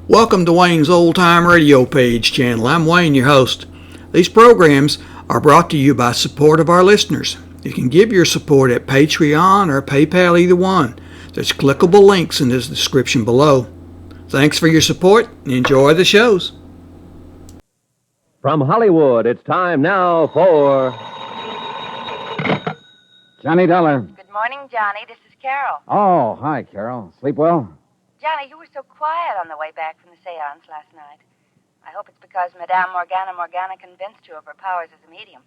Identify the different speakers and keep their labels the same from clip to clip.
Speaker 1: Welcome to Wayne's Old Time Radio Page channel. I'm Wayne, your host. These programs are brought to you by support of our listeners. You can give your support at Patreon or PayPal, either one. There's clickable links in the description below. Thanks for your support and enjoy the shows.
Speaker 2: From Hollywood, it's time now for
Speaker 3: Johnny Dollar.
Speaker 4: Good morning, Johnny. This is Carol.
Speaker 3: Oh, hi, Carol. Sleep well?
Speaker 4: Johnny, you were so quiet on the way back from the seance last night. I hope it's because Madame Morgana Morgana convinced you of her powers as a medium.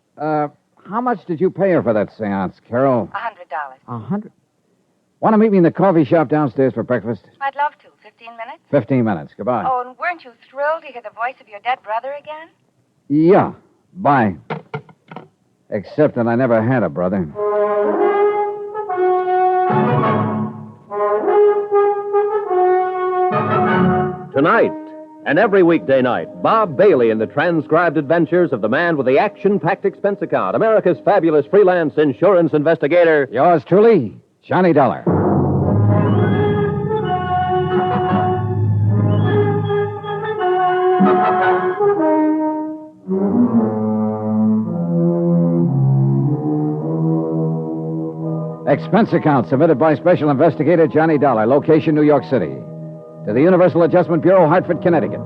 Speaker 3: How much did you pay her for that seance, Carol?
Speaker 4: $100.
Speaker 3: $100? Want to meet me in the coffee shop downstairs for breakfast?
Speaker 4: I'd love to. 15 minutes?
Speaker 3: 15 minutes. Goodbye.
Speaker 4: Oh, and weren't you thrilled to hear the voice of your dead brother again?
Speaker 3: Yeah. Bye. Except that I never had a brother.
Speaker 2: Tonight and every weekday night, Bob Bailey in the transcribed adventures of the man with the action-packed expense account, America's fabulous freelance insurance investigator.
Speaker 3: Yours truly, Johnny Dollar. Expense account submitted by Special Investigator Johnny Dollar, location New York City. To the Universal Adjustment Bureau, Hartford, Connecticut.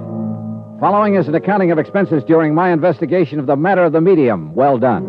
Speaker 3: Following is an accounting of expenses during my investigation of the matter of the medium. Well done.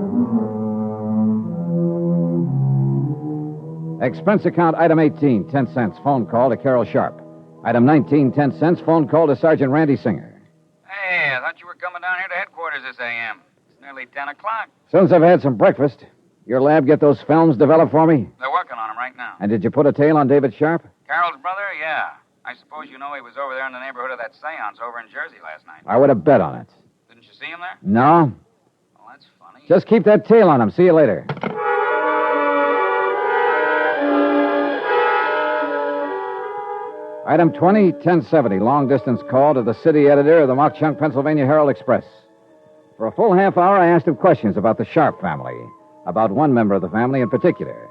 Speaker 3: Expense account item 18, 10 cents, phone call to Carol Sharpe. Item 19, 10 cents, phone call to Sergeant Randy Singer.
Speaker 5: Hey, I thought you were coming down here to headquarters this a.m. It's nearly 10 o'clock.
Speaker 3: As soon as I've had some breakfast, your lab get those films developed for me?
Speaker 5: They're working on them right now.
Speaker 3: And did you put a tail on David Sharpe?
Speaker 5: Carol's brother? Yeah. I suppose you know he was over there in the neighborhood of that seance over in Jersey last night.
Speaker 3: I would have bet on it.
Speaker 5: Didn't you see him there?
Speaker 3: No.
Speaker 5: Well, that's funny.
Speaker 3: Just keep that tail on him. See you later. Item 20, 1070, long-distance call to the city editor of the Mock-Chunk, Pennsylvania Herald Express. For a full half hour, I asked him questions about the Sharpe family, about one member of the family in particular.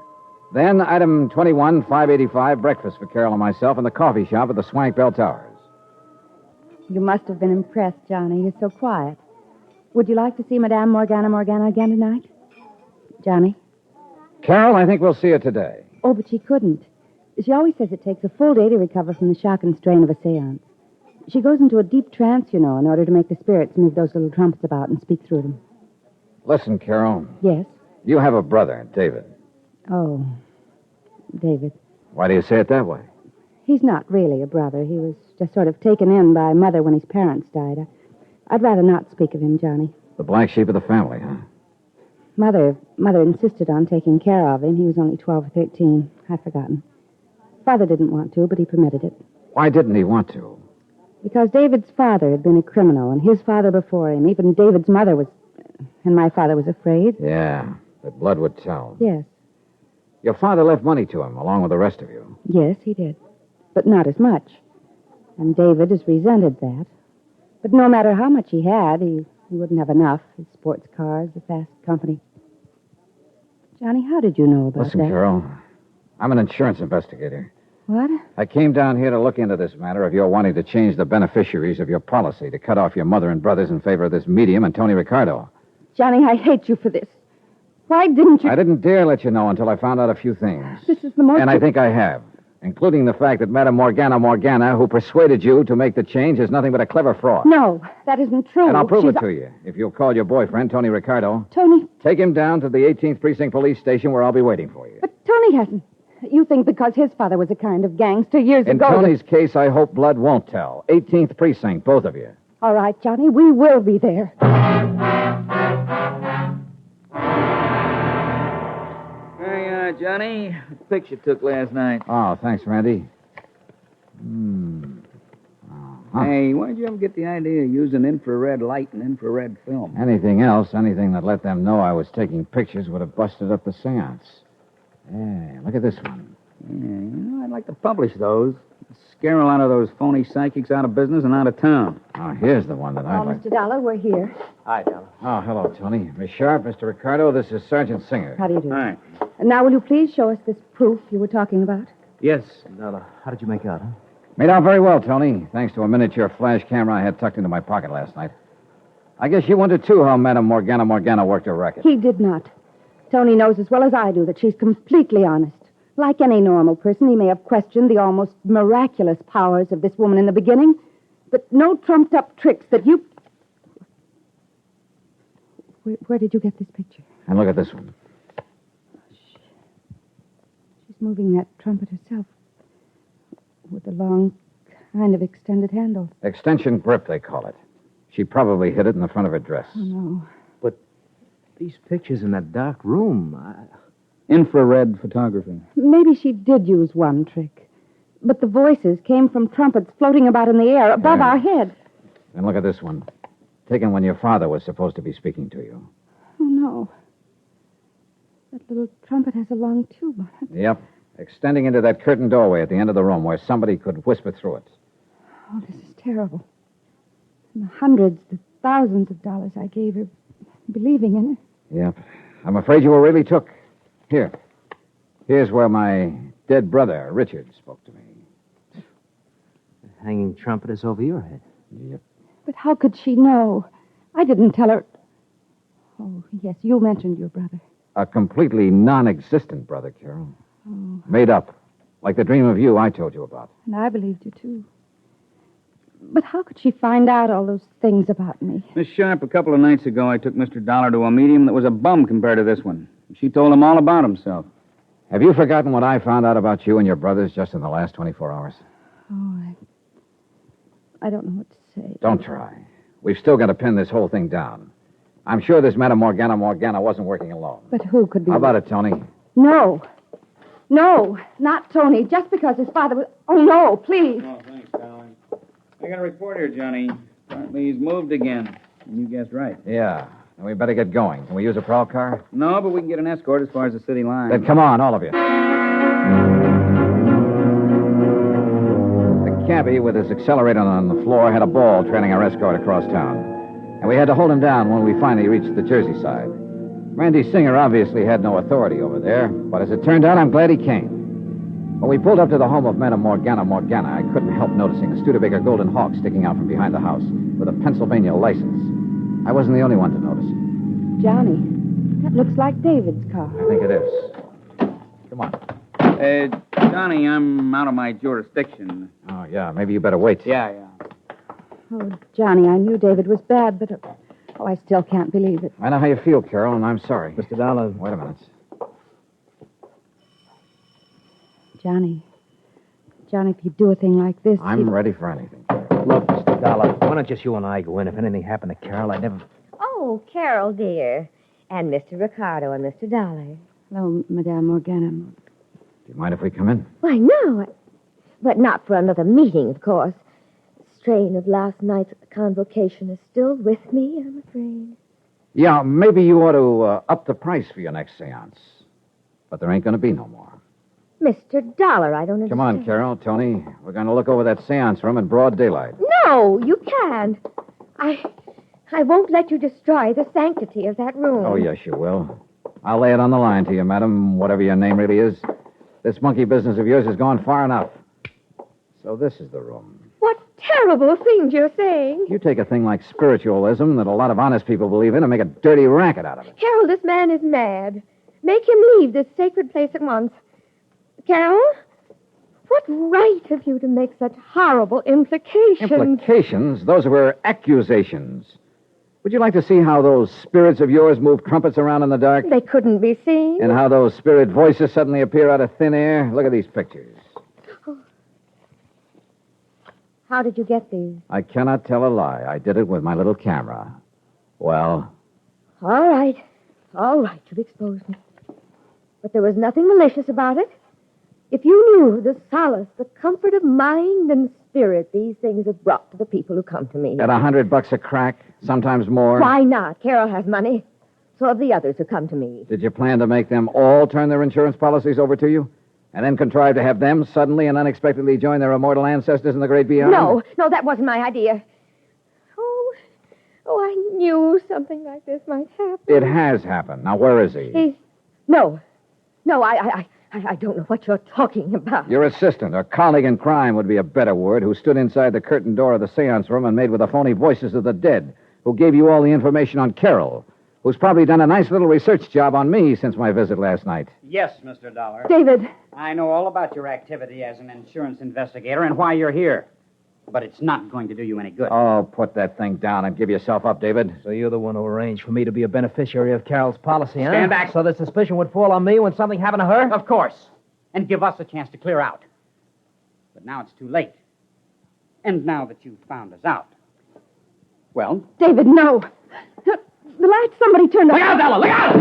Speaker 3: Then, item 21, 585, breakfast for Carol and myself in the coffee shop at the Swank Bell Towers.
Speaker 6: You must have been impressed, Johnny. You're so quiet. Would you like to see Madame Morgana Morgana again tonight? Johnny?
Speaker 3: Carol, I think we'll see her today.
Speaker 6: Oh, but she couldn't. She always says it takes a full day to recover from the shock and strain of a seance. She goes into a deep trance, you know, in order to make the spirits move those little trumpets about and speak through them.
Speaker 3: Listen, Carol.
Speaker 6: Yes?
Speaker 3: You have a brother, David.
Speaker 6: Oh, David.
Speaker 3: Why do you say it that way?
Speaker 6: He's not really a brother. He was just sort of taken in by Mother when his parents died. I'd rather not speak of him, Johnny.
Speaker 3: The black sheep of the family, huh?
Speaker 6: Mother insisted on taking care of him. He was only 12 or 13. I've forgotten. Father didn't want to, but he permitted it.
Speaker 3: Why didn't he want to?
Speaker 6: Because David's father had been a criminal, and his father before him. Even David's mother was... And my father was afraid.
Speaker 3: Yeah, the blood would tell.
Speaker 6: Yes.
Speaker 3: Your father left money to him, along with the rest of you.
Speaker 6: Yes, he did. But not as much. And David has resented that. But no matter how much he had, he wouldn't have enough. His sports cars, the fast company. Johnny, how did you know about
Speaker 3: Listen,
Speaker 6: that?
Speaker 3: Carol, I'm an insurance investigator.
Speaker 6: What?
Speaker 3: I came down here to look into this matter of your wanting to change the beneficiaries of your policy to cut off your mother and brothers in favor of this medium and Tony Ricardo.
Speaker 6: Johnny, I hate you for this. Why didn't you...
Speaker 3: I didn't dare let you know until I found out a few things.
Speaker 6: This is the most...
Speaker 3: And I think I have, including the fact that Madame Morgana Morgana, who persuaded you to make the change, is nothing but a clever fraud.
Speaker 6: No, that isn't true.
Speaker 3: And I'll prove it to you, if you'll call your boyfriend, Tony Ricardo.
Speaker 6: Tony...
Speaker 3: Take him down to the 18th Precinct Police Station where I'll be waiting for you.
Speaker 6: But Tony hasn't... You think because his father was a kind of gangster years
Speaker 3: In
Speaker 6: ago...
Speaker 3: In Tony's case, I hope blood won't tell. 18th Precinct, both of you.
Speaker 6: All right, Johnny, we will be there.
Speaker 5: Hey, Johnny. The picture took last night.
Speaker 3: Oh, thanks, Randy.
Speaker 5: Hey, why'd you ever get the idea of using infrared light and infrared film?
Speaker 3: Anything else, anything that let them know I was taking pictures would have busted up the seance. Yeah, look at this one.
Speaker 5: Yeah, I'd like to publish those. Scare a lot of those phony psychics out of business and out of town.
Speaker 3: Oh, here's the one that I
Speaker 6: Oh,
Speaker 3: like.
Speaker 6: Mr. Dollar, we're here.
Speaker 5: Hi, Dollar.
Speaker 3: Oh, hello, Tony. Miss Sharpe, Mr. Ricardo, this is Sergeant Singer.
Speaker 6: How do you do?
Speaker 5: Hi.
Speaker 6: And now, will you please show us this proof you were talking about?
Speaker 5: Yes.
Speaker 2: Dollar, how did you make out, huh?
Speaker 3: Made out very well, Tony, thanks to a miniature flash camera I had tucked into my pocket last night. I guess you wondered, too, how Madame Morgana Morgana worked her racket.
Speaker 6: He did not. Tony knows as well as I do that she's completely honest. Like any normal person, he may have questioned the almost miraculous powers of this woman in the beginning, but no trumped-up tricks that you... Where did you get this picture?
Speaker 3: And look at this one.
Speaker 6: She's moving that trumpet herself with a long, kind of extended handle.
Speaker 3: Extension grip, they call it. She probably hid it in the front of her dress.
Speaker 6: Oh, no.
Speaker 2: But these pictures in that dark room...
Speaker 5: Infrared photography.
Speaker 6: Maybe she did use one trick, but the voices came from trumpets floating about in the air above our head.
Speaker 3: And look at this one. Taken when your father was supposed to be speaking to you.
Speaker 6: Oh, no. That little trumpet has a long tube on it.
Speaker 3: Yep. Extending into that curtained doorway at the end of the room where somebody could whisper through it.
Speaker 6: Oh, this is terrible. And the hundreds, the thousands of dollars I gave her, believing in her.
Speaker 3: Yep. I'm afraid you were really took. Here. Here's where my dead brother, Richard, spoke to me.
Speaker 2: The hanging trumpet is over your head.
Speaker 3: Yep.
Speaker 6: But how could she know? I didn't tell her. Oh, yes, you mentioned your brother.
Speaker 3: A completely non-existent brother, Carol.
Speaker 6: Oh,
Speaker 3: Made up. Like the dream of you I told you about.
Speaker 6: and I believed you, too. But how could she find out all those things about me?
Speaker 5: Miss Sharpe, a couple of nights ago, I took Mr. Dollar to a medium that was a bum compared to this one. She told him all about himself.
Speaker 3: Have you forgotten what I found out about you and your brothers just in the last 24 hours?
Speaker 6: Oh, I don't know what to say.
Speaker 3: Don't try. We've still got to pin this whole thing down. I'm sure this Madame Morgana Morgana wasn't working alone.
Speaker 6: But who could be...
Speaker 3: How about it, Tony?
Speaker 6: No. No, not Tony. Just because his father was... Oh, no, please.
Speaker 5: Oh, thanks, darling. I got a report here, Johnny. Apparently he's moved again. And you guessed right.
Speaker 3: Yeah. Then we better get going. Can we use a prowl car?
Speaker 5: No, but we can get an escort as far as the city line.
Speaker 3: Then come on, all of you. The cabbie, with his accelerator on the floor, had a ball trailing our escort across town. And we had to hold him down when we finally reached the Jersey side. Randy Singer obviously had no authority over there, but as it turned out, I'm glad he came. When we pulled up to the home of Madame Morgana Morgana, I couldn't help noticing a Studebaker Golden Hawk sticking out from behind the house with a Pennsylvania license. I wasn't the only one to notice it.
Speaker 6: Johnny, that looks like David's car.
Speaker 3: I think it is. Come on.
Speaker 5: Johnny, I'm out of my jurisdiction.
Speaker 3: Oh, yeah, maybe you better wait.
Speaker 5: Yeah.
Speaker 6: Oh, Johnny, I knew David was bad, but... Oh, I still can't believe it.
Speaker 3: I know how you feel, Carol, and I'm sorry.
Speaker 2: Mr. Dollar.
Speaker 3: Wait a minute.
Speaker 6: Johnny, if you do a thing like this...
Speaker 3: I'm ready for anything.
Speaker 2: Look, Mr. Dollar, why don't just you and I go in? If anything happened to Carol, I'd never...
Speaker 7: Oh, Carol, dear. And Mr. Ricardo and Mr. Dollar.
Speaker 6: Hello, Madame Morgana.
Speaker 3: Do you mind if we come in?
Speaker 7: Why, no. But not for another meeting, of course. The strain of last night's convocation is still with me, I'm afraid.
Speaker 3: Yeah, maybe you ought to up the price for your next seance. But there ain't going to be no more.
Speaker 7: Mr. Dollar, I don't understand.
Speaker 3: Come on, Carol, Tony. We're going to look over that seance room in broad daylight.
Speaker 7: No, you can't. I won't let you destroy the sanctity of that room.
Speaker 3: Oh, yes, you will. I'll lay it on the line to you, madam, whatever your name really is. This monkey business of yours has gone far enough. So this is the room.
Speaker 7: What terrible things you're saying.
Speaker 3: You take a thing like spiritualism that a lot of honest people believe in and make a dirty racket out of it.
Speaker 7: Carol, this man is mad. Make him leave this sacred place at once. Carol? What right have you to make such horrible implications?
Speaker 3: Implications? Those were accusations. Would you like to see how those spirits of yours move trumpets around in the dark?
Speaker 7: They couldn't be seen.
Speaker 3: And how those spirit voices suddenly appear out of thin air? Look at these pictures.
Speaker 7: How did you get these?
Speaker 3: I cannot tell a lie. I did it with my little camera. Well?
Speaker 7: All right, you've exposed me. But there was nothing malicious about it. If you knew the solace, the comfort of mind and spirit these things have brought to the people who come to me.
Speaker 3: At $100 a crack, sometimes more.
Speaker 7: Why not? Carol has money. So have the others who come to me.
Speaker 3: Did you plan to make them all turn their insurance policies over to you? And then contrive to have them suddenly and unexpectedly join their immortal ancestors in the great beyond?
Speaker 7: No, that wasn't my idea. Oh, I knew something like this might happen.
Speaker 3: It has happened. Now, where is he?
Speaker 7: No, I don't know what you're talking about.
Speaker 3: Your assistant, or colleague in crime would be a better word, who stood inside the curtained door of the seance room and made with the phony voices of the dead, who gave you all the information on Carol, who's probably done a nice little research job on me since my visit last night.
Speaker 8: Yes, Mr. Dollar.
Speaker 7: David.
Speaker 8: I know all about your activity as an insurance investigator and why you're here. But it's not going to do you any good.
Speaker 3: Oh, put that thing down and give yourself up, David.
Speaker 9: So you're the one who arranged for me to be a beneficiary of Carol's policy, huh?
Speaker 8: Stand back.
Speaker 9: So that suspicion would fall on me when something happened to her?
Speaker 8: Of course. And give us a chance to clear out. But now it's too late. And now that you've found us out. Well?
Speaker 6: David, no. The light somebody turned on.
Speaker 8: Look out, Della! Look out!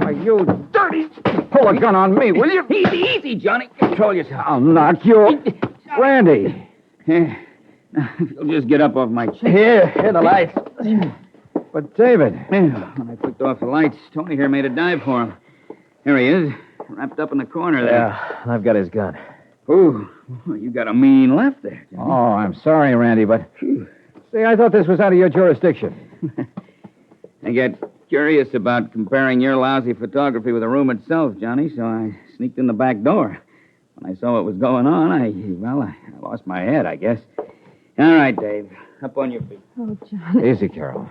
Speaker 3: Are you dirty? Pull a gun on me, will you?
Speaker 8: Easy, Johnny. Control yourself.
Speaker 3: I'll knock you. Randy.
Speaker 5: You'll just get up off my
Speaker 9: Here,
Speaker 5: chair.
Speaker 9: the lights.
Speaker 3: But, David.
Speaker 5: When I flicked off the lights, Tony here made a dive for him. Here he is, wrapped up in the corner there.
Speaker 9: Yeah, I've got his gun.
Speaker 5: Ooh, you got a mean left there, Johnny.
Speaker 3: Oh, I'm sorry, Randy, but... See, I thought this was out of your jurisdiction.
Speaker 5: I get curious about comparing your lousy photography with the room itself, Johnny, so I sneaked in the back door. When I saw what was going on, I lost my head, I guess. All right, Dave. Up on your feet.
Speaker 6: Oh, John.
Speaker 3: Easy, Carol.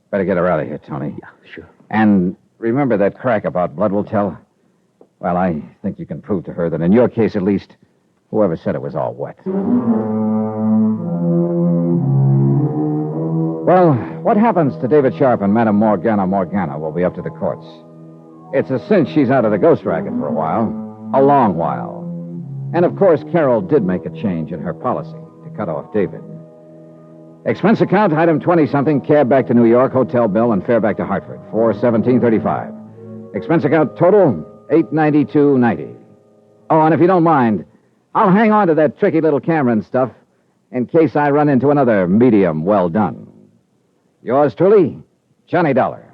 Speaker 3: Better get her out of here, Tony.
Speaker 9: Yeah, sure.
Speaker 3: And remember that crack about blood will tell? Well, I think you can prove to her that in your case, at least, whoever said it was all wet. Well, what happens to David Sharpe and Madame Morgana Morgana will be up to the courts. It's a cinch she's out of the ghost racket for a while. A long while. And, of course, Carol did make a change in her policy to cut off David. Expense account, item 20-something, cab back to New York, hotel bill, and fare back to Hartford, $417.35. Expense account total, $892.90. Oh, and if you don't mind, I'll hang on to that tricky little camera and stuff in case I run into another medium well done. Yours truly, Johnny Dollar.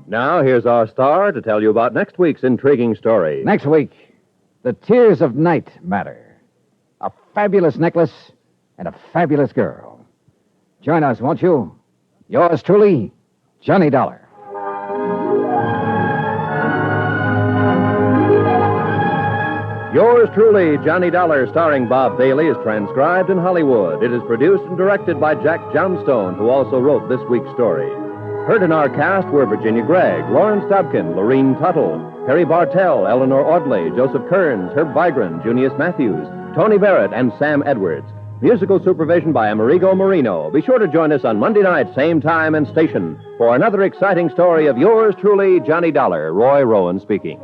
Speaker 2: Now, here's our star to tell you about next week's intriguing story.
Speaker 3: Next week, the tears of night matter. A fabulous necklace and a fabulous girl. Join us, won't you? Yours truly, Johnny Dollar.
Speaker 2: Yours truly, Johnny Dollar, starring Bob Bailey, is transcribed in Hollywood. It is produced and directed by Jack Johnstone, who also wrote this week's story. Heard in our cast were Virginia Gregg, Lawrence Dobkin, Lorene Tuttle, Harry Bartell, Eleanor Audley, Joseph Kearns, Herb Vigran, Junius Matthews, Tony Barrett, and Sam Edwards. Musical supervision by Amerigo Marino. Be sure to join us on Monday night, same time and station, for another exciting story of yours truly, Johnny Dollar. Roy Rowan speaking.